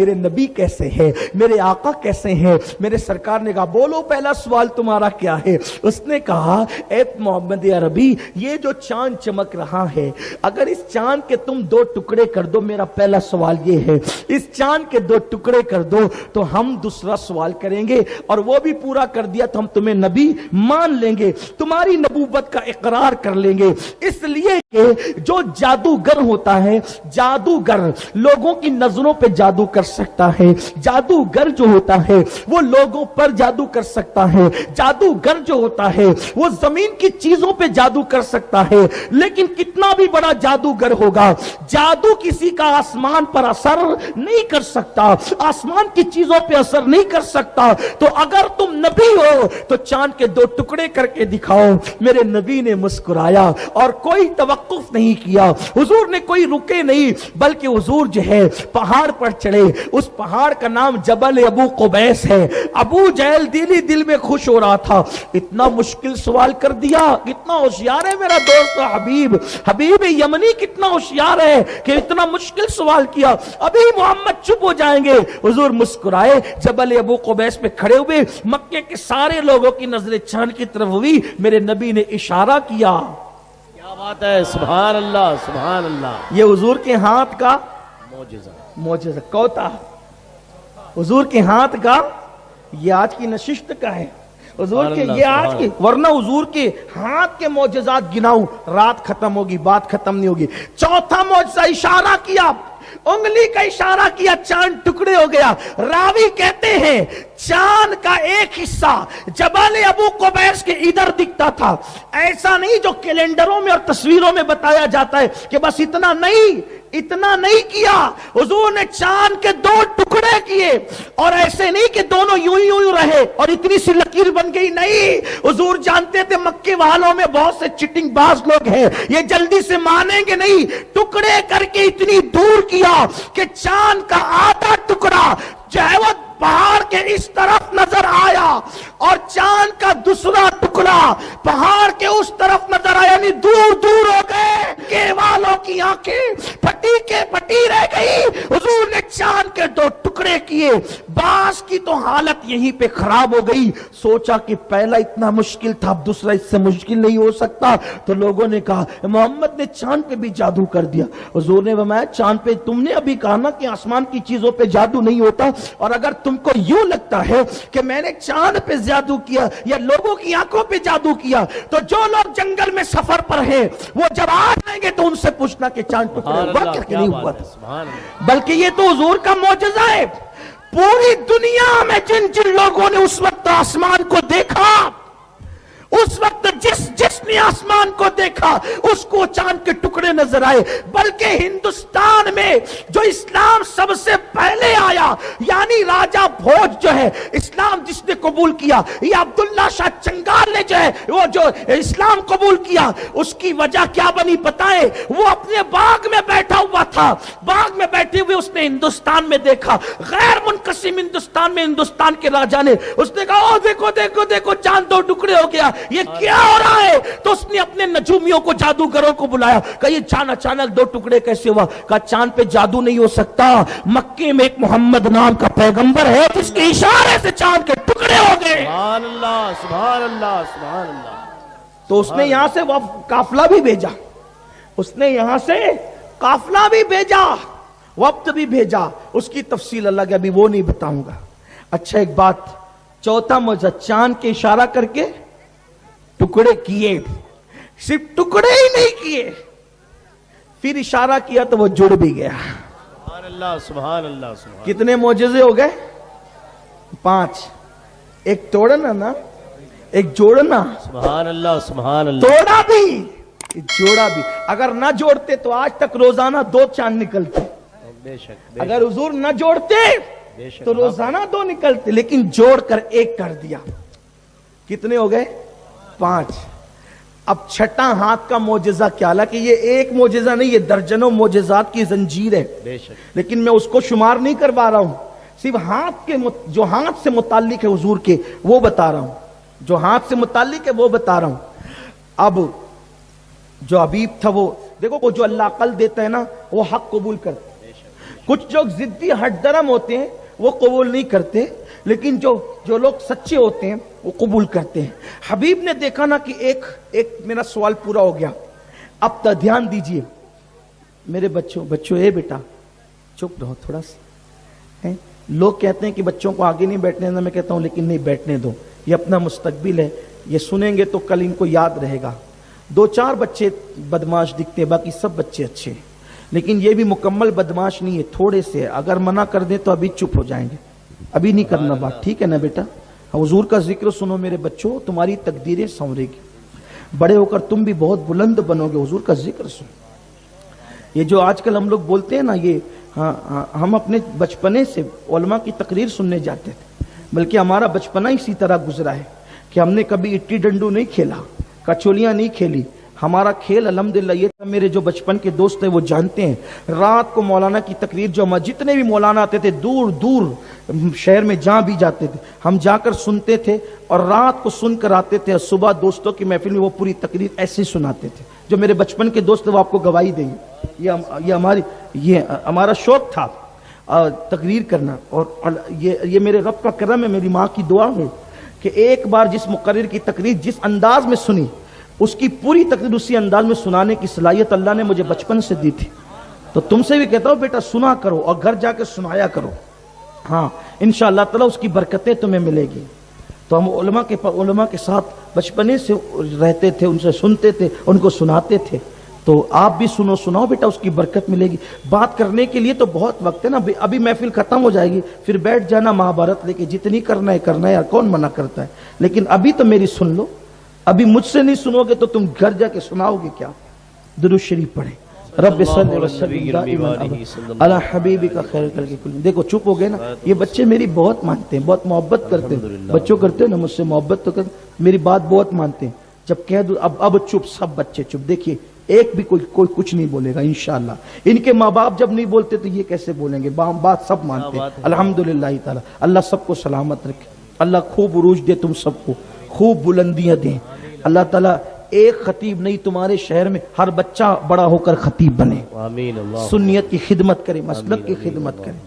میرے نبی کیسے ہیں, میرے آقا کیسے ہیں. میرے سرکار نے کہا بولو پہلا سوال تمہارا کیا ہے. اس نے کہا اے محمد عربی, یہ جو چاند چمک رہا ہے, اگر اس چاند کے تم 2 ٹکڑے کر دو, میرا پہلا سوال یہ ہے, اس چاند کے 2 ٹکڑے کر دو تو ہم دوسرا سوال کریں گے, اور وہ بھی پورا کر دیا تو ہم تمہیں نبی مان لیں گے, تمہاری نبوت کا اقرار کر لیں گے. اس لیے کہ جو جادوگر ہوتا ہے, جادوگر لوگوں کی نظروں پہ جادو کر سکتا ہے, جادوگر جو ہوتا ہے وہ لوگوں پر جادو کر سکتا ہے, جادوگر جو ہوتا ہے وہ زمین کی چیزوں پہ جادو کر سکتا ہے. لیکن کتنا بھی بڑا جادوگر ہوگا, جادو کسی کا آسمان پر اثر نہیں کر سکتا, آسمان کی چیزوں پہ اثر نہیں کر سکتا. تو اگر تم نبی ہو تو چاند کے 2 ٹکڑے کر کے دکھاؤ. میرے نبی نے مسکرایا اور کوئی توقف نہیں کیا. حضور نے کوئی رکے نہیں, بلکہ حضور جو ہے پہاڑ پر چڑھے. اس پہاڑ کا نام جبل ابو قبیس ہے. ابو جہل دل میں خوش ہو رہا تھا, اتنا مشکل سوال کر دیا, کتنا ہوشیار ہے میرا دوست حبیب یمنی, کتنا ہوشیار ہے کہ اتنا مشکل سوال کیا. ابھی محمد چپ ہو جائیں گے. حضور مسکرائے, جبل ابو قبیس پہ کھڑے ہوئے. مکے کے سارے لوگوں کی نظریں چاند کی طرف ہوئی. میرے نبی نے اشارہ کیا. کیا بات ہے, سبحان اللہ سبحان اللہ. یہ حضور کے ہاتھ کا معجزہ کوتا, حضور کے ہاتھ کا, یہ آج کی نشست کا ہے. حضور کے یہ آج کی, ورنہ حضور کے ہاتھ کے معجزات گناؤں رات ختم ہوگی, بات ختم نہیں ہوگی. چوتھا معجزہ, اشارہ کیا, انگلی کا اشارہ کیا, چاند ٹکڑے ہو گیا. راوی کہتے ہیں چاند کا ایک حصہ جبل ابو قبیس کے ادھر دکھتا تھا. ایسا نہیں جو کیلنڈروں میں اور تصویروں میں بتایا جاتا ہے کہ بس اتنا نہیں کیا. حضور نے چاند کے 2 ٹکڑے کیے, اور ایسے نہیں کہ دونوں یوں رہے اور اتنی سی لکیر بن گئی. نہیں, حضور جانتے تھے مکے والوں میں بہت سے چٹنگ باز لوگ ہیں, یہ جلدی سے مانیں گے نہیں. ٹکڑے کر کے اتنی دور کیا کہ چاند کا آدھا ٹکڑا جو ہے وہ پہاڑ کے اس طرف نظر آیا, اور چاند کا دوسرا ٹکڑا پہاڑ کے اس طرف نظر آیا. یعنی دور ہو گئے کہ والوں کی آنکھیں پٹی رہ گئی. حضور نے چاند کے 2 ٹکڑے کیے. باس کی تو حالت یہیں پہ خراب ہو گئی. سوچا کہ پہلا اتنا مشکل تھا, اب دوسرا اس سے مشکل نہیں ہو سکتا. تو لوگوں نے کہا محمد نے چاند پہ بھی جادو کر دیا. حضور نے فرمایا چاند پہ, تم نے ابھی کہا نا کہ آسمان کی چیزوں پہ جادو نہیں ہوتا, اور اگر تم کو یوں لگتا ہے کہ میں نے چاند پہ جادو کیا یا لوگوں کی آنکھوں پہ جادو کیا, تو جو لوگ جنگل میں سفر پر ہیں وہ جب آ جائیں گے تو ان سے پوچھنا کہ چاند ٹکڑے ہوا کیا کہ نہیں ہوا تھا. بلکہ یہ تو حضور کا معجزہ ہے. پوری دنیا میں جن لوگوں نے اس وقت آسمان کو دیکھا, اس وقت جس نے آسمان کو دیکھا اس کو چاند کے ٹکڑے نظر آئے. بلکہ ہندوستان میں جو اسلام سب سے پہلے آیا, یعنی راجہ بھوج جو ہے, اسلام جس نے قبول کیا, یہ عبداللہ شاہ چنگال نے جو ہے وہ جو اسلام قبول کیا, اس کی وجہ کیا بنی پتہ ہے؟ وہ اپنے باغ میں بیٹھا ہوا تھا, باغ میں بیٹھے ہوئے اس نے ہندوستان میں دیکھا, غیر منقسم ہندوستان میں ہندوستان کے راجہ نے, اس نے کہا دیکھو چاند 2 ٹکڑے ہو گیا, یہ کیا ہو رہا ہے؟ تو اس نے اپنے نجومیوں کو, جادوگروں کو بلایا. کہا یہ چاند اچانک 2 ٹکڑے کیسے ہوا؟ کہا چاند پہ جادو نہیں ہو سکتا, مکے میں ایک محمد نام کا پیغمبر ہے جس کے اشارے سے چاند کے ٹکڑے ہو گئے. سبحان اللہ سبحان اللہ سبحان اللہ. تو اس نے یہاں سے قافلہ بھی بھیجا, اس نے یہاں سے قافلہ بھی بھیجا, وقت بھی بھیجا. اس کی تفصیل اللہ کے ابھی وہ نہیں بتاؤں گا. اچھا ایک بات, چوتھا معجزہ, چاند کے اشارہ کر کے ٹکڑے کیے. صرف ٹکڑے ہی نہیں کیے, پھر اشارہ کیا تو وہ جڑ بھی گیا. سبحان اللہ سبحان اللہ سبحان. کتنے معجزے ہو گئے؟ 5. ایک توڑنا نا, ایک جوڑنا. سبحان اللہ سبحان اللہ. توڑا بھی, جوڑا بھی. اگر نہ جوڑتے تو آج تک روزانہ 2 چاند نکلتے. بے شک. اگر حضور نہ جوڑتے تو روزانہ 2 نکلتے, لیکن جوڑ کر 1 کر دیا. کتنے ہو گئے؟ 5. اب چھٹا ہاتھ کا معجزہ کیا؟ حالانکہ یہ ایک معجزہ نہیں, یہ درجنوں معجزات کی زنجیر ہے, لیکن میں اس کو شمار نہیں کروا رہا ہوں. صرف ہاتھ کے جو ہاتھ سے متعلق ہے حضور کے وہ بتا رہا ہوں, جو ہاتھ سے متعلق ہے وہ بتا رہا ہوں. اب جو حبیب تھا وہ دیکھو, جو اللہ عقل دیتا ہے نا وہ حق قبول کرتا ہے. کچھ لوگ ضدی ہٹ درم ہوتے ہیں وہ قبول نہیں کرتے، لیکن جو لوگ سچے ہوتے ہیں وہ قبول کرتے ہیں۔ حبیب نے دیکھا نا کہ ایک میرا سوال پورا ہو گیا، اب تو دھیان دیجئے میرے بچوں اے بیٹا چپ رہو تھوڑا سا۔ لوگ کہتے ہیں کہ بچوں کو آگے نہیں بیٹھنے دینا، میں کہتا ہوں لیکن نہیں بیٹھنے دو، یہ اپنا مستقبل ہے، یہ سنیں گے تو کل ان کو یاد رہے گا۔ 2-4 بچے بدماش دکھتے ہیں، باقی سب بچے اچھے ہیں، لیکن یہ بھی مکمل بدماش نہیں ہے، تھوڑے سے، اگر منع کر دیں تو ابھی چپ ہو جائیں گے، ابھی نہیں کرنا بات، ٹھیک ہے نا بیٹا؟ حضور کا ذکر سنو میرے بچوں، تمہاری تقدیریں سنورے گی، بڑے ہو کر تم بھی بہت بلند بنو گے۔ حضور کا ذکر سنو۔ یہ جو آج کل ہم لوگ بولتے ہیں نا، یہ ہم اپنے بچپنے سے علماء کی تقریر سننے جاتے تھے، بلکہ ہمارا بچپنا اسی طرح گزرا ہے کہ ہم نے کبھی اٹی ڈنڈو نہیں کھیلا، کچولیاں نہیں کھیلی۔ ہمارا کھیل الحمدللہ یہ تھا، میرے جو بچپن کے دوست ہیں وہ جانتے ہیں، رات کو مولانا کی تقریر، جو ہم جتنے بھی مولانا آتے تھے دور دور شہر میں جہاں بھی جاتے تھے ہم جا کر سنتے تھے، اور رات کو سن کر آتے تھے، اور صبح دوستوں کی محفل میں وہ پوری تقریر ایسے سناتے تھے۔ جو میرے بچپن کے دوست ہیں وہ آپ کو گواہی دیں گے، یہ ہمارا شوق تھا تقریر کرنا، اور یہ میرے رب کا کرم ہے، میری ماں کی دعا ہے کہ ایک بار جس مقرر کی تقریر جس انداز میں سنی، اس کی پوری تقریر اسی انداز میں سنانے کی صلاحیت اللہ نے مجھے بچپن سے دی تھی۔ تو تم سے بھی کہتا ہوں بیٹا سنا کرو، اور گھر جا کے سنایا کرو، ہاں انشاءاللہ تعالی اس کی برکتیں تمہیں ملے گی۔ تو ہم علماء کے ساتھ بچپنے سے رہتے تھے، ان سے سنتے تھے، ان کو سناتے تھے، تو آپ بھی سناؤ بیٹا، اس کی برکت ملے گی۔ بات کرنے کے لیے تو بہت وقت ہے نا، ابھی محفل ختم ہو جائے گی، پھر بیٹھ جانا مہابھارت لے کے، جتنی کرنا ہے یار، کون منع کرتا ہے، لیکن ابھی تو میری سن لو، ابھی مجھ سے نہیں سنو گے تو تم گھر جا کے سناؤ گے کیا؟ درود شریف پڑھیں، رب صلی وسلم علی حبیبک خیر الخلق کلہم۔ دیکھو چپ ہو گئے نا، یہ بچے میری بہت مانتے ہیں، بہت محبت کرتے ہیں، بچوں کرتے ہیں نا مجھ سے محبت، تو میری بات بہت مانتے ہیں۔ جب کہہ دوں اب چپ، سب بچے چپ، دیکھیے ایک بھی کوئی کچھ نہیں بولے گا انشاءاللہ۔ ان کے ماں باپ جب نہیں بولتے تو یہ کیسے بولیں گے؟ بات سب مانتے ہیں الحمدللہ تعالی۔ اللہ سب کو سلامت رکھے، اللہ خوب عروج دے، تم سب کو خوب بلندیاں دیں اللہ تعالیٰ۔ ایک خطیب نہیں، تمہارے شہر میں ہر بچہ بڑا ہو کر خطیب بنے، آمین، اللہ سنیت کی خدمت کرے، مسلک کی خدمت کرے۔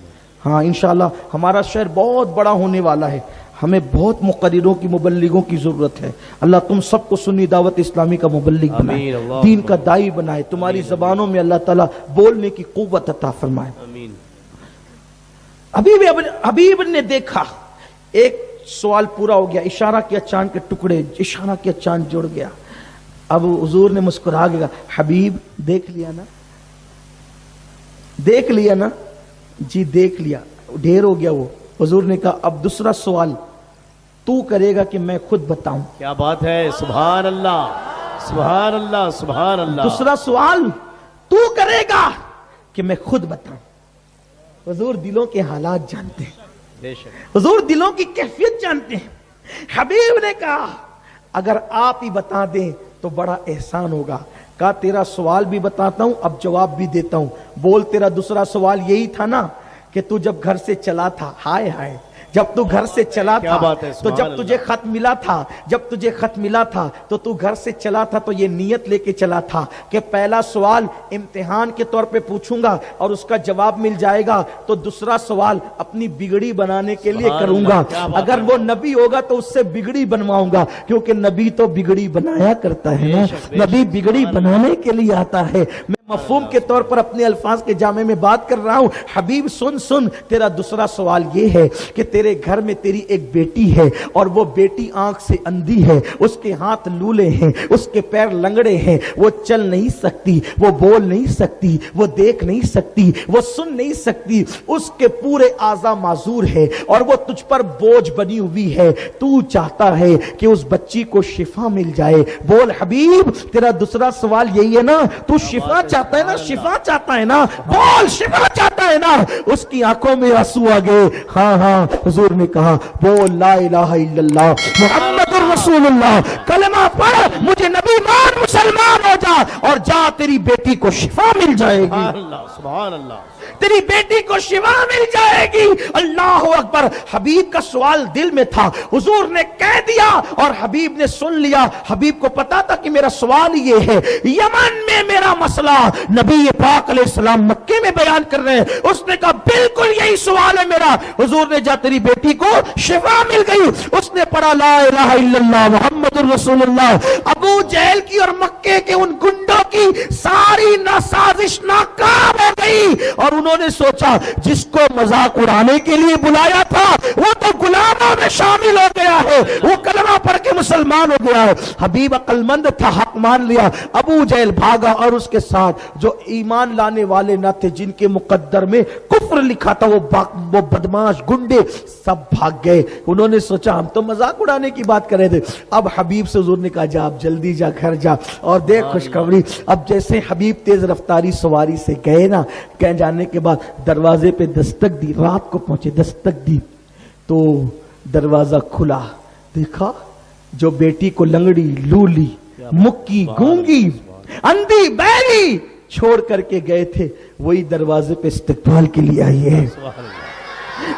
ہاں انشاءاللہ ہمارا شہر بہت بڑا ہونے والا ہے، ہمیں بہت مقرروں کی، مبلغوں کی ضرورت ہے۔ اللہ تم سب کو سنی دعوت اسلامی کا مبلغ بنائے، دین کا داعی بنائے، تمہاری زبانوں میں اللہ تعالیٰ بولنے کی قوت عطا فرمائے۔ آمین۔ حبیب نے دیکھا، ایک سوال پورا ہو گیا، اشارہ کیا چاند کے ٹکڑے، اشارہ کیا چاند جڑ گیا۔ اب حضور نے مسکرا کے کہا، حبیب دیکھ لیا نا، دیکھ لیا نا؟ جی دیکھ لیا، ڈھیر ہو گیا وہ۔ حضور نے کہا اب دوسرا سوال تو کرے گا کہ میں خود بتاؤں؟ کیا بات ہے، سبحان اللہ سبحان اللہ سبحان اللہ۔ دوسرا سوال تو کرے گا کہ میں خود بتاؤں؟ حضور دلوں کے حالات جانتے ہیں، بے شک حضور دلوں کی کیفیت جانتے ہیں۔ حبیب نے کہا اگر آپ ہی بتا دیں تو بڑا احسان ہوگا۔ کہا تیرا سوال بھی بتاتا ہوں، اب جواب بھی دیتا ہوں۔ بول تیرا دوسرا سوال یہی تھا نا کہ تو جب گھر سے چلا تھا، ہائے ہائے، جب تو گھر سے چلا تھا تو جب تجھے خط ملا تھا تو تو گھر سے چلا تھا تو یہ نیت لے کے چلا تھا کہ پہلا سوال امتحان کے طور پہ پوچھوں گا اور اس کا جواب مل جائے گا، تو دوسرا سوال اپنی بگڑی بنانے کے لیے کروں گا، اگر وہ نبی ہوگا تو اس سے بگڑی بنواؤں گا، کیونکہ نبی تو بگڑی بنایا کرتا ہے نا، نبی بگڑی بنانے کے لیے آتا ہے۔ میں مفہوم کے طور پر اپنے الفاظ کے جامع میں بات کر رہا ہوں۔ حبیب سن تیرا دوسرا سوال یہ ہے کہ تیرے گھر میں تیری ایک بیٹی ہے، اور وہ بیٹی آنکھ سے اندھی ہے، اس کے ہاتھ لولے ہیں، اس کے پیر لنگڑے ہیں، وہ چل نہیں سکتی، وہ بول نہیں سکتی، وہ دیکھ نہیں سکتی، وہ سن نہیں سکتی، اس کے پورے اعضاء معذور ہے اور وہ تجھ پر بوجھ بنی ہوئی ہے۔ تو چاہتا ہے کہ اس بچی کو شفا مل جائے۔ بول حبیب تیرا دوسرا سوال یہی ہے نا؟ تو شفا چاہتا ہے نا؟ شفا چاہتا ہے نا؟ بول شفا چاہتا ہے نا؟ اس کی آنکھوں میں آنسو آ گئے۔ ہاں حضور نے کہا بول لا الہ الا اللہ محمد الرسول اللہ، کلمہ پڑھ، مجھے نبی مسلمان مسلمان ہو جا اور جا، تیری بیٹی کو شفا مل جائے گی، سبحان اللہ سبحان اللہ. تیری بیٹی کو شفا مل جائے گی. اللہ اکبر. حبیب کا سوال دل میں تھا، حضور نے کہہ دیا اور حبیب نے سن لیا. حبیب کو پتا تھا کہ میرا سوال یہ ہے، یمن میں میرا مسئلہ نبی پاک علیہ السلام مکے میں بیان کر رہے ہیں. اس نے کہا بالکل یہی سوال ہے میرا. حضور نے جا، تیری بیٹی کو شفا مل گئی. اس نے پڑھا لا الہ الا اللہ محمد الرسول اللہ. ابو جہل کی اور مکے کے ان گنڈوں کی ساری سازش ناکام ہو گئی اور انہوں نے سوچا جس کو مذاق اڑانے کے لیے بلایا تھا وہ تو غلاموں میں شامل ہو گیا ہے، وہ کلمہ پڑھ کے مسلمان ہو گیا ہے. حبیب عقل مند تھا، حق مان لیا. ابو جہل بھاگا اور اس کے ساتھ جو ایمان لانے والے نہ تھے، جن کے مقدر میں کفر لکھا تھا، وہ بدماش گنڈے سب بھاگ گئے. انہوں نے سوچا ہم تو مذاق اڑانے کی بات کر رہے تھے. اب حبیب سے حضور نے کہا جا، اب جلدی جا، گھر جا اور دیکھ خوشخبری. اب جیسے حبیب تیز رفتاری سواری سے گئے نا، کہیں جانے کے بعد دروازے پہ دستک دی. رات کو پہنچے، دستک دی تو دروازہ کھلا. دیکھا جو بیٹی کو لنگڑی، لولی، مکی، گونگی، اندھی، بہری چھوڑ کر کے گئے تھے، وہی دروازے پہ استقبال کے لیے آئی ہے،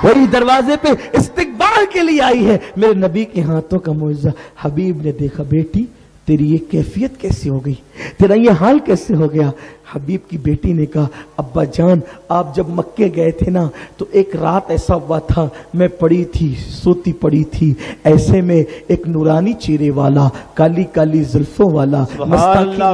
وہی دروازے پہ استقبال کے لیے آئی ہے. میرے نبی کے ہاتھوں کا معجزہ. حبیب نے دیکھا بیٹی تیری یہ کیفیت کیسی ہو گئی، تیرا یہ حال کیسے ہو گیا. حبیب کی بیٹی نے کہا ابا جان آپ جب مکے گئے تھے نا تو ایک رات ایسا ہوا تھا، میں پڑی تھی، سوتی پڑی تھی، ایسے میں ایک نورانی چہرے والا، کالی کالی زلفوں والا،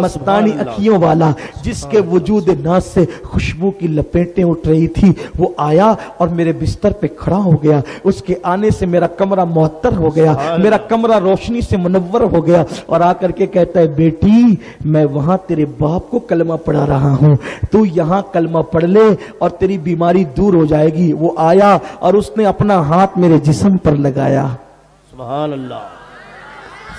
مستانی اکھیوں والا، جس کے وجود ناز سے خوشبو کی لپیٹیں اٹھ رہی تھی، وہ آیا اور میرے بستر پہ کھڑا ہو گیا. اس کے آنے سے میرا کمرہ معطر ہو گیا، میرا کمرہ روشنی سے منور ہو گیا اور آ کر کے کہتا ہے بیٹی میں وہاں تیرے باپ کو کلمہ پڑھا رہا ہوں، تو یہاں کلمہ پڑھ لے اور تیری بیماری دور ہو جائے گی. وہ آیا اور اس نے اپنا ہاتھ میرے جسم پر لگایا. سبحان اللہ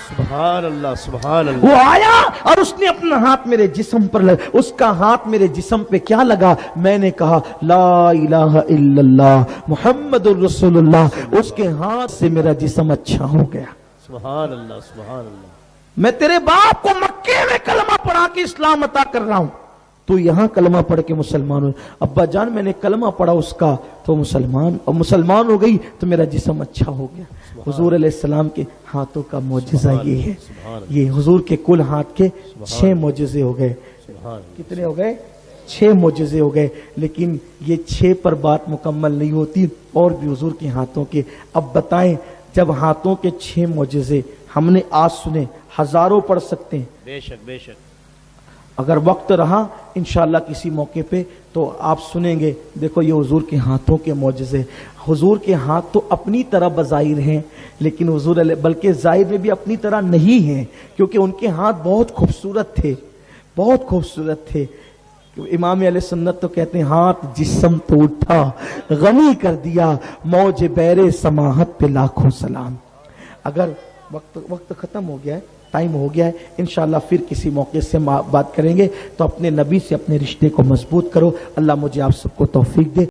سبحان اللہ سبحان اللہ. وہ آیا اور اس نے اپنا ہاتھ میرے جسم پر لگا. اس کا ہاتھ میرے جسم پہ کیا لگا؟ میں نے کہا لا الہ الا اللہ محمد الرسول اللہ. اس کے ہاتھ سے میرا جسم اچھا ہو گیا. سبحان اللہ سبحان اللہ. میں تیرے باپ کو مکے میں کلمہ پڑھا کے اسلام عطا کر رہا ہوں، تو یہاں کلمہ پڑھ کے مسلمان ہو. ابا جان میں نے کلمہ پڑھا اس کا تو مسلمان ہو گئی تو میرا جسم اچھا ہو گیا. حضور علیہ السلام کے ہاتھوں کا معجزہ یہ ہے. یہ حضور کے کل ہاتھ کے 6 معجزے ہو گئے. کتنے ہو گئے؟ 6 معجزے ہو گئے. لیکن یہ 6 پر بات مکمل نہیں ہوتی، اور بھی حضور کے ہاتھوں کے. اب بتائیں جب ہاتھوں کے 6 معجزے ہم نے آج سنے، ہزاروں پڑھ سکتے ہیں. بے شک بے شک. اگر وقت رہا انشاءاللہ کسی موقع پہ تو آپ سنیں گے. دیکھو یہ حضور کے ہاتھوں کے معجزے. حضور کے ہاتھ تو اپنی طرح بظاہر ہیں، لیکن حضور علیہ بلکہ ظاہر میں بھی اپنی طرح نہیں ہیں، کیونکہ ان کے ہاتھ بہت خوبصورت تھے، بہت خوبصورت تھے. امام علیہ سنت تو کہتے ہیں ہاتھ جسم تو اٹھا غنی کر دیا، موج بیر سماحت پہ لاکھوں سلام. اگر وقت ختم ہو گیا ہے، ٹائم ہو گیا ہے، انشاءاللہ پھر کسی موقع سے بات کریں گے. تو اپنے نبی سے اپنے رشتے کو مضبوط کرو. اللہ مجھے آپ سب کو توفیق دے.